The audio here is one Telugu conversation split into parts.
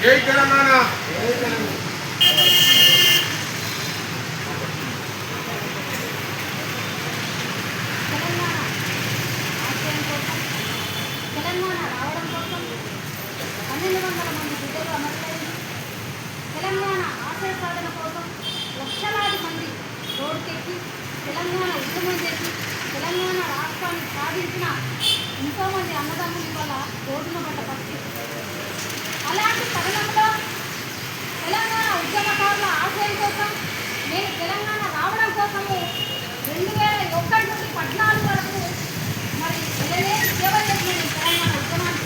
జై తెలంగాణ. తెలంగాణ రావడం కోసం 1200 మంది బిడ్డలు అమరులైంది. తెలంగాణ ఆశయ సాధన కోసం లక్షలాది మంది రోడ్డుకెక్కి తెలంగాణ ఉద్యమం చేసి తెలంగాణ రాష్ట్రాన్ని సాధించిన ఎంతోమంది అన్నదమ్ములు ఇవాళ రోడ్డున పడ్డ పరిస్థితి. అలాంటి తరుణంలో తెలంగాణ ఉద్యమకారుల ఆశయం కోసం నేను తెలంగాణ రావడం కోసము 2001 నుండి 14 వరకు మరి సేవ చేసిన నేను తెలంగాణ ఉద్యమాన్ని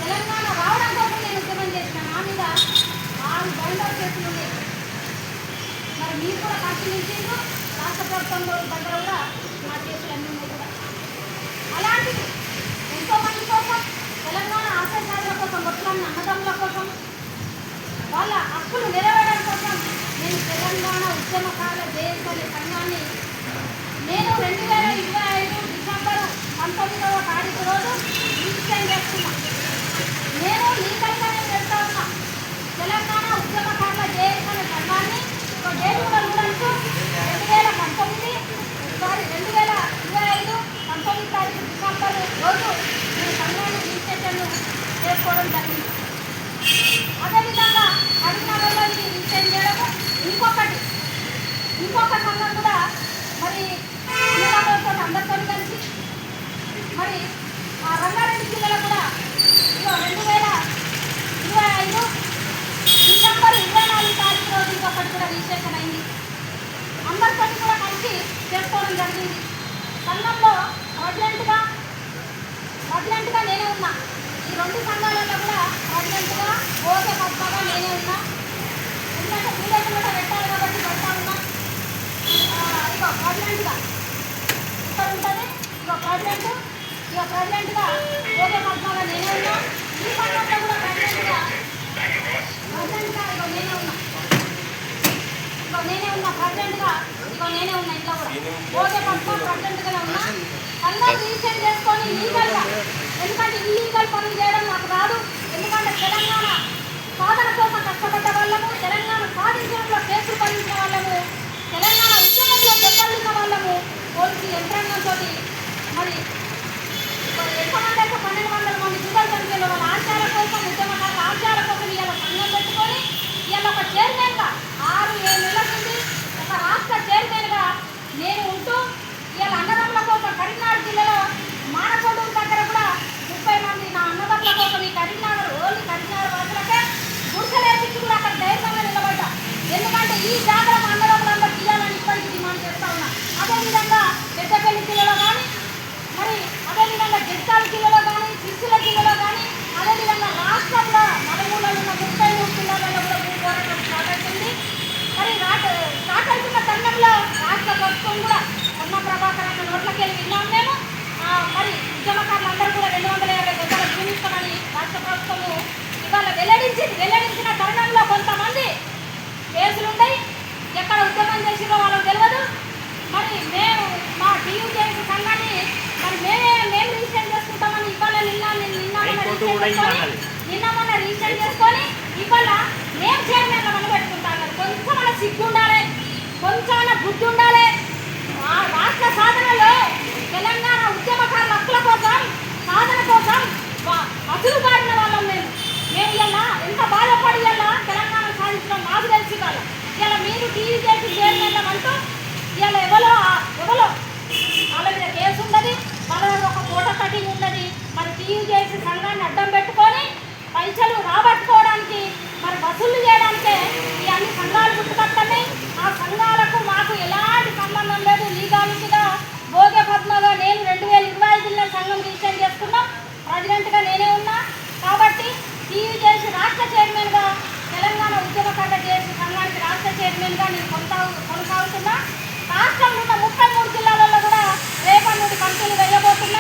తెలంగాణ రావడం కోసం నేను ఉద్యమం చేసిన నా మీద 6 బైండర్ కేసులు ఉన్నాయి. మరి మీరు కూడా పరిశీలించారు, రాష్ట్ర ప్రభుత్వం దగ్గర కూడా నా కేసులు అన్నీ ఉన్నాయి కూడా. అలాంటిది ఎంతోమంది కోసం తెలంగాణ ఆశయ సాధన కోసం మొత్తం అన్నదమ్ముల కోసం వాళ్ళ హక్కులు నెరవేరడం కోసం నేను తెలంగాణ ఉద్యమకారుల జేఏసీ సంఘాన్ని నేను 2025 డిసెంబర్ 19వ తారీఖు రోజు రిజిస్టర్ చేసుకున్నా. నేను లీగల్గానే చేస్తా ఉన్నా. తెలంగాణ ఉద్యమకారుల జేఏసీ అనే సంఘాన్ని ఒక డేట్ కూడా చూడచ్చు 2025 19 తారీఖు డిసెంబర్ రోజు నేను సంఘాన్ని రిజిస్ట్రేషన్ చేసుకోవడం జరిగింది. అదేవిధంగా కరీంనగర్లో ఇది రిజిస్టర్ చేయడము ఇంకొక సంఘం కూడా మరి అన్నదమ్ములతో అందరితో కలిసి మరి ఆ రంగారెడ్డి జిల్లాలో కూడా 2025 డిసెంబర్ 24 తారీఖు రోజు ఇంకొకటి కూడా రిజిస్ట్రేషన్ అయింది. అందరితో కూడా కలిసి చేసుకోవడం జరిగింది. సంఘంలో ప్రెసిడెంట్గా నేనే ఉన్నా. ఈ 2 సంఘాలలో కూడా ప్రెసిడెంట్గా ఓకే పద్మగా నేనే ఉన్నా. ఎందుకంటే మీడియాకి కూడా పెట్టాలి కాబట్టి పెడతా ఉన్నా. ఇక ప్రెసిడెంట్గా ఇక్కడ ఉంటుంది. ఇక ప్రెసిడెంట్గా ఓకే పద్మగా నేనే ఉన్నా. ఈ సంఘంలో కూడా ప్రెసిడెంట్గా ఇక నేనే ఉన్నా. నేనే ఉన్నా ఇంట్లో కూడా ఓకే పద్మ ప్రెసిడెంట్గానే ఉన్నా. సంఘం రిజిస్టర్ చేసుకొని లీగల్గా, ఎందుకంటే ఇల్లీగల్ పనులు చేయడం నాకు రాదు. ఎందుకంటే తెలంగాణ సాధన కోసం కష్టపడ్డ వాళ్ళము, తెలంగాణ సాధించడంలో కేసులు భరించిన వాళ్ళము, తెలంగాణ ఉద్యమంలో దెబ్బలిన వాళ్ళము, పోలీసు యంత్రాంగంతో మరి ఎంతమంది అయితే 1200 మంది బిడ్డలు చనిపోయిన వాళ్ళ ఆశయాల కోసం, ఉద్యమకారుల ఆశయాల కోసం ఇవాళ సంఘం పెట్టుకొని ఇవాళ ఒక చైర్మన్గా 6-7 నెలల నుండి ఒక రాష్ట్ర చైర్మన్గా నేను ఉంటూ ఇవాళ అన్నదమ్ముల కోసం కరీంనగర్ జిల్లాలో మానకొండూరు దగ్గర కూడా 30 మంది నా అన్నదమ్ముల కోసం ఈ కరీంనగర్ వాసులకే గుర్తులేపించి కూడా అక్కడ ధైర్యంగా నిలబడ్డా. ఎందుకంటే ఈ జాగ్రత్త అన్నదమ్ములందరూ తీయాలని ఇప్పటికీ డిమాండ్ చేస్తా ఉన్నా. అదేవిధంగా పెద్దపల్లి జిల్లాలో కానీ, మరి అదేవిధంగా జగిత్యాల జిల్లాలో కానీ, సిరిసిల్ల జిల్లాలో కానీ, అదేవిధంగా రాష్ట్రంలో నలుమూలలో ఉన్న 33 జిల్లాలలో కూడా పోరాటం స్టార్ట్ అవుతుంది. మరి స్టార్ట్ అవుతున్న తరుణంలో రాష్ట్ర ప్రభుత్వం కూడా ఉన్న ప్రభాకర్ అన్న నోట్లకెళ్ళి విన్నాం మేము. మరి ఉద్యమకారులందరూ కూడా 250 గజాల భూమి ఇస్తామని రాష్ట్ర ప్రభుత్వము ఇవాళ వెల్లడించిన తరుణంలో కొంతమంది కేసులుంటాయి. ఎక్కడ ఉద్యమం చేసిరో వాళ్ళకి తెలియదు. మరి మేము మా టీయూజేసీ సంఘాన్ని మరి మేము రిజిస్టర్ చేసుకుంటామని ఇవాళ నిన్న మొన్న రిజిస్టర్ చేసుకొని ఇవాళ మేము చైర్మన్లో మనం పెట్టుకుంటాం. కొంచెం మన సిగ్గు ఉండాలి, కొంచెం బుద్ధి ఉండాలి. రాష్ట్ర సాధనలో తెలంగాణ ఉద్యమకారుల హక్కుల కోసం, సాధన కోసం అసలు పాడిన వాళ్ళం మేము ఇలా ఎంత బాధపడి ఇలా తెలంగాణ సాధించడం మాకు తెలిసి వాళ్ళ ఇలా మీరు టీవీ చేసి చైర్మన్లం అంటూ ఇలా ఎవరో వాళ్ళ మీద కేసు ఉన్నది, వాళ్ళ ఒక ఫోటో కటింగ్ ఉన్నది. మరి టీవీ చేసి సంఘాన్ని అడ్డం పెట్టుకొని పైసలు రాబట్టుకోవడానికి, మరి వసూలు చేయడానికే ఈ అన్ని సంఘాలు గుర్తుపట్టమే. ఆ సంఘాలకు మాకు ఎలాంటి సంబంధం లేదు. లీగాలిటీగా భోగే పద్మగా నేను 2025లో సంఘం రిజిస్టర్ చేసుకున్నాం. ప్రెసిడెంట్గా నేనే ఉన్నా. కాబట్టి టీవీ చేసి రాష్ట్ర చైర్మన్గా, తెలంగాణ ఉద్యమకారుల చేసి సంఘానికి రాష్ట్ర చైర్మన్గా నేను కొనసాగుతున్నా. రాష్ట్రంలో ఉన్న 33 జిల్లాలలో కూడా రేపటి నుండి కంపెనీలు వేయబోతున్నా.